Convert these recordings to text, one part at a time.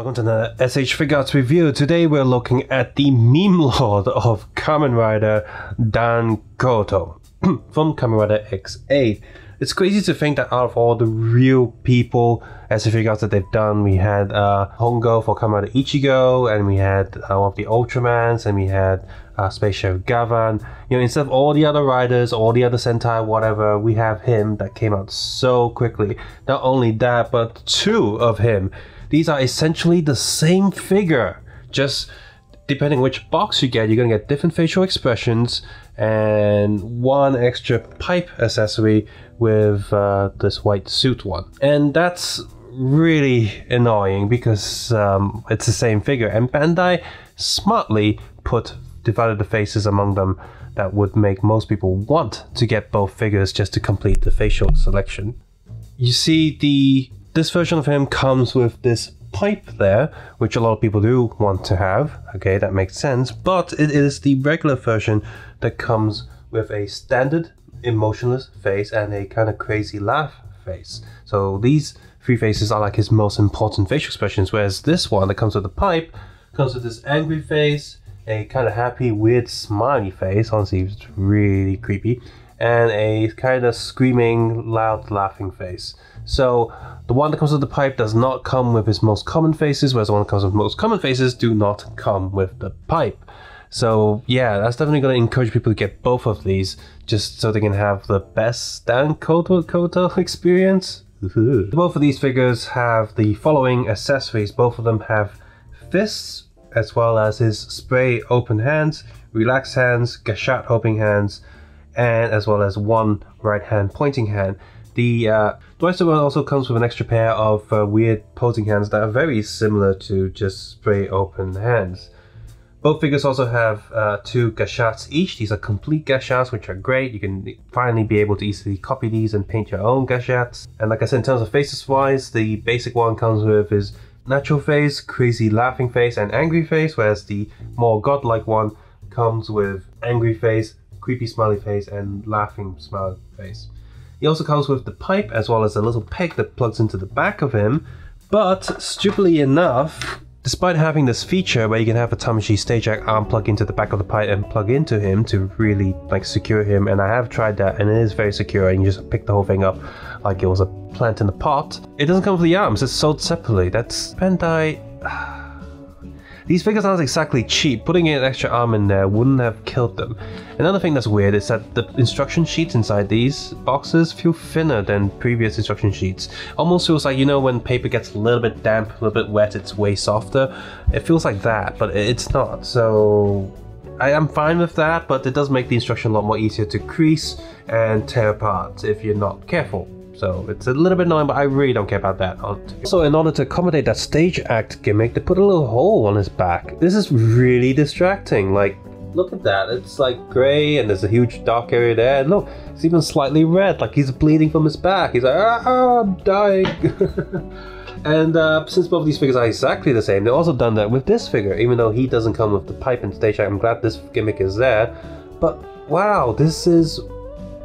welcome to another SH Figuarts review. Today we're looking at the meme lord of Kamen Rider Dan Kuroto from Kamen Rider X8. It's crazy to think that out of all the real people SH Figuarts that they've done, we had Hongo for Kamen Rider Ichigo, and we had one of the Ultramans, and we had Space Sheriff Gavan. You know, instead of all the other riders, all the other Sentai, whatever, we have him that came out so quickly. Not only that, but two of him. These are essentially the same figure, just depending which box you get, you're gonna get different facial expressions and one extra pipe accessory with this white suit one. And that's really annoying because it's the same figure, and Bandai smartly divided the faces among them that would make most people want to get both figures just to complete the facial selection. You see, this version of him comes with this pipe there, which a lot of people do want to have. Okay, that makes sense, but it is the regular version that comes with a standard emotionless face and a kind of crazy laugh face. So these three faces are like his most important facial expressions, whereas this one that comes with the pipe comes with this angry face, a kind of happy weird smiley face, honestly it's really creepy, and a kind of screaming loud laughing face. So the one that comes with the pipe does not come with his most common faces, whereas the one that comes with most common faces do not come with the pipe. So yeah, that's definitely going to encourage people to get both of these, just so they can have the best Dan Kuroto experience. Both of these figures have the following accessories. Both of them have fists, as well as his spray open hands, relaxed hands, gashot holding hands, and as well as one right hand pointing hand. The Dwight one also comes with an extra pair of weird posing hands that are very similar to just spray open hands. Both figures also have two gashots each. These are complete gashots, which are great. You can finally be able to easily copy these and paint your own gashots. And like I said, in terms of faces wise, the basic one comes with his natural face, crazy laughing face, and angry face, whereas the more godlike one comes with angry face, creepy smiley face, and laughing smiley face. He also comes with the pipe as well as a little peg that plugs into the back of him, but stupidly enough, despite having this feature where you can have a Tamashi stage jack arm plug into the back of the pipe and plug into him to really like secure him, and I have tried that and it is very secure, and you just pick the whole thing up like it was a plant in a pot. It doesn't come with the arms, it's sold separately. That's Bandai. These figures aren't exactly cheap. Putting an extra arm in there wouldn't have killed them. Another thing that's weird is that the instruction sheets inside these boxes feel thinner than previous instruction sheets. Almost feels like, you know, when paper gets a little bit damp, a little bit wet, it's way softer. It feels like that, but it's not. So I am fine with that, but it does make the instruction a lot more easier to crease and tear apart if you're not careful. So it's a little bit annoying, but I really don't care about that. Also, in order to accommodate that stage act gimmick, they put a little hole on his back. This is really distracting. Like, look at that. It's like grey and there's a huge dark area there. And look, it's even slightly red, like he's bleeding from his back. He's like, ah, I'm dying. And since both of these figures are exactly the same, they've also done that with this figure, even though he doesn't come with the pipe and stage act. I'm glad this gimmick is there. But wow, this is...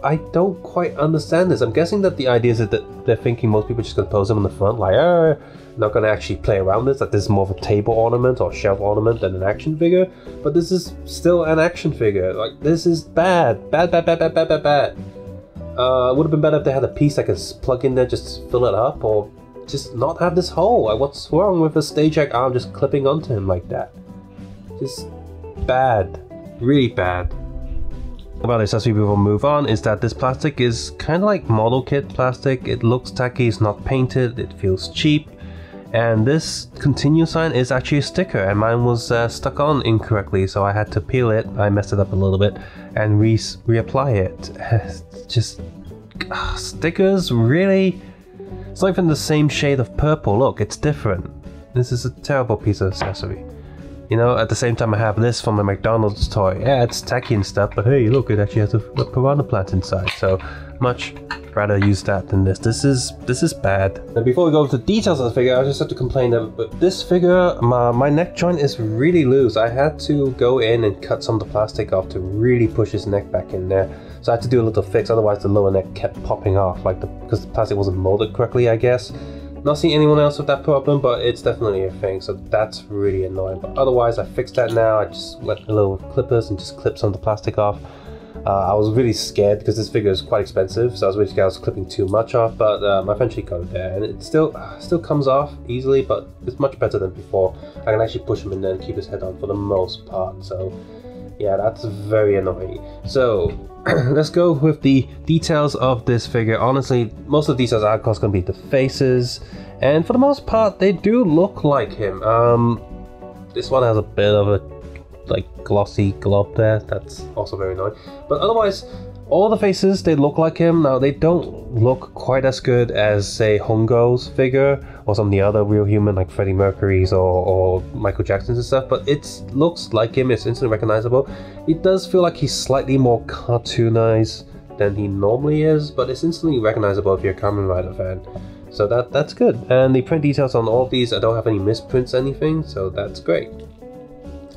I don't quite understand this. I'm guessing that the idea is that they're thinking most people are just going to pose them on the front, like, not going to actually play around this, like this is more of a table ornament or shelf ornament than an action figure. But this is still an action figure. Like, this is bad. Bad. It would have been better if they had a piece I could plug in there just to fill it up, or just not have this hole. Like, what's wrong with a stage jack arm just clipping onto him like that? Just bad. Really bad. About this, as we will move on, is that this plastic is kind of like model kit plastic. It looks tacky, it's not painted, it feels cheap, and this continue sign is actually a sticker, and mine was stuck on incorrectly, so I had to peel it. I messed it up a little bit and reapply it. Just stickers, really? It's not even the same shade of purple. Look, it's different. This is a terrible piece of accessory. You know, at the same time I have this from a McDonald's toy. Yeah, it's tacky and stuff, but hey, look, it actually has a piranha plant inside, so much rather use that than this. This is bad. Now before we go into the details of the figure, I just have to complain that this figure, my neck joint is really loose. I had to go in and cut some of the plastic off to really push his neck back in there. So I had to do a little fix, otherwise the lower neck kept popping off, like because the plastic wasn't molded correctly, I guess. Not seeing anyone else with that problem, but it's definitely a thing, so that's really annoying. But otherwise, I fixed that now. I just went a little with clippers and just clipped some of the plastic off. I was really scared because this figure is quite expensive, so I was really scared I was clipping too much off, but I eventually got it there, and it still comes off easily, but it's much better than before. I can actually push him in there and keep his head on for the most part, so yeah, that's very annoying. So let's go with the details of this figure. Honestly, most of the details are of course going to be the faces, and for the most part they do look like him. This one has a bit of a like glossy glob there, that's also very annoying, but otherwise all the faces, they look like him. Now they don't look quite as good as say Hongo's figure or some of the other real human like Freddie Mercury's or Michael Jackson's and stuff, but it looks like him. It's instantly recognizable. It does feel like he's slightly more cartoonized than he normally is, but it's instantly recognizable if you're a Kamen Rider fan, so that's good. And the print details on all of these, I don't have any misprints anything, so that's great.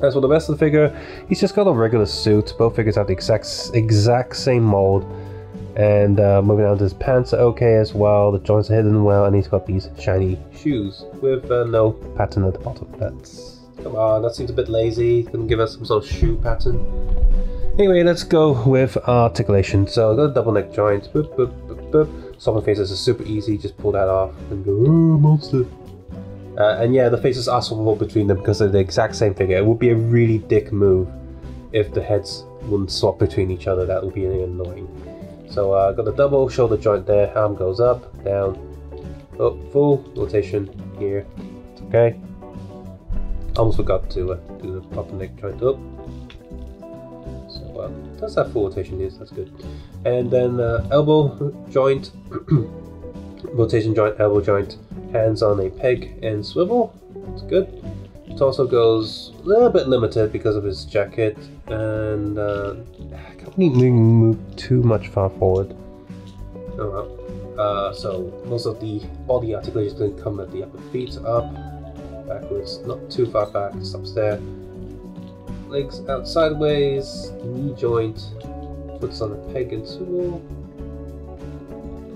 As for the rest of the figure, he's just got a regular suit. Both figures have the exact same mold. And moving on to his pants are okay as well. The joints are hidden well, and he's got these shiny shoes with no pattern at the bottom. Come on, that seems a bit lazy. Couldn't give us some sort of shoe pattern. Anyway, let's go with articulation. So I've got a double neck joint. Boop, boop, boop, boop. Swapping faces is super easy. Just pull that off and go, oh, monster. And yeah, the faces are swappable between them because they're the exact same figure. It would be a really dick move if the heads wouldn't swap between each other. That would be annoying. So I've got a double shoulder joint there. Arm goes up, down, up, full rotation here. It's okay. Almost forgot to do the proper neck joint up. So does have full rotation here, so that's good. And then elbow joint, rotation joint, elbow joint. Hands on a peg and swivel. That's good. Torso goes a little bit limited because of his jacket, and I can't really move too much far forward. Oh well. So most of the body articulation didn't come at the upper feet, up, backwards, not too far back, stops there. Legs out sideways, knee joint, foot's on a peg and swivel,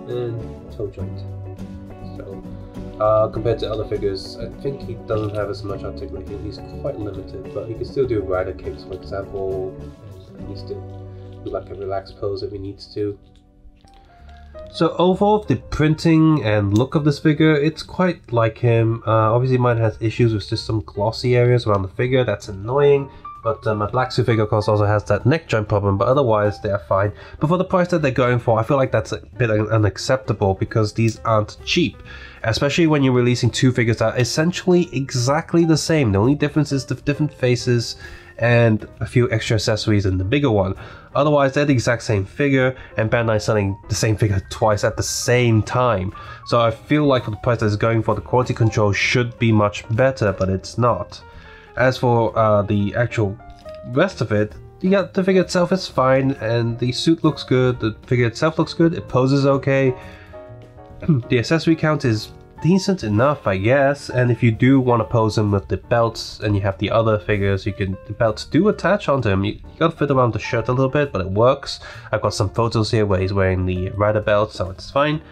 and toe joint. So compared to other figures, I think he doesn't have as much articulation. He's quite limited, but he can still do rider kicks, for example, and he still do like a relaxed pose if he needs to. So overall, the printing and look of this figure, it's quite like him. Obviously mine has issues with just some glossy areas around the figure, that's annoying. But my black suit figure of course also has that neck joint problem, but otherwise they are fine. But for the price that they're going for, I feel like that's a bit unacceptable because these aren't cheap. Especially when you're releasing two figures that are essentially exactly the same. The only difference is the different faces and a few extra accessories in the bigger one. Otherwise they're the exact same figure, and Bandai's selling the same figure twice at the same time. So I feel like for the price that it's going for, the quality control should be much better, but it's not. As for the actual rest of it, the figure itself is fine, and the suit looks good, the figure itself looks good, it poses okay. The accessory count is decent enough, I guess, and if you do want to pose him with the belts and you have the other figures, the belts do attach onto him. You gotta fit around the shirt a little bit, but it works. I've got some photos here where he's wearing the rider belt, so it's fine.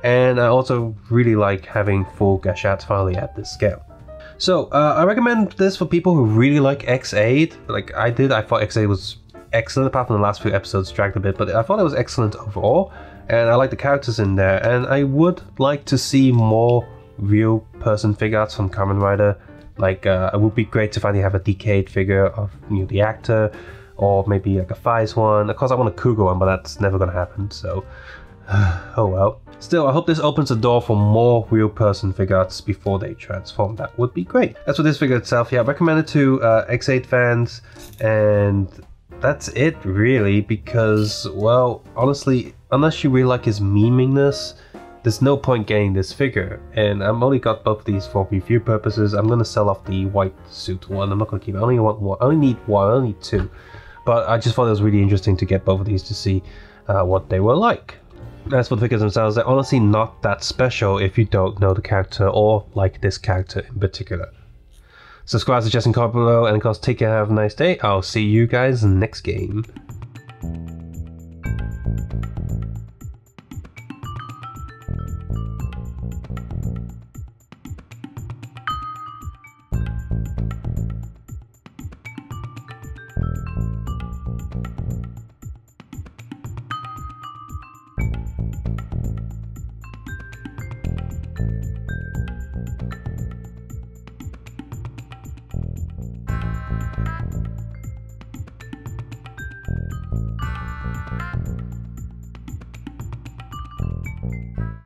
And I also really like having full gâchette finally at this scale. So I recommend this for people who really like X8, like I did. I thought X8 was excellent, apart from the last few episodes dragged a bit, but I thought it was excellent overall. And I like the characters in there, and I would like to see more real person Figuarts from Kamen Rider. Like it would be great to finally have a decayed figure of the actor, or maybe like a Fai's one. Of course I want a Kugo one, but that's never gonna happen, so oh well. Still, I hope this opens the door for more real person Figuarts before they transform. That would be great. As for this figure itself, yeah, I recommend it to X8 fans, and that's it really, because, well, honestly, unless you really like his meminess, there's no point getting this figure. And I've only got both of these for review purposes. I'm going to sell off the white suit one. I'm not going to keep it. I only want one. I only need one. I only need two. But I just thought it was really interesting to get both of these to see what they were like. As for the figures themselves, they're honestly not that special if you don't know the character or like this character in particular. Subscribe, suggest, and comment below, and of course take care, have a nice day. I'll see you guys next game.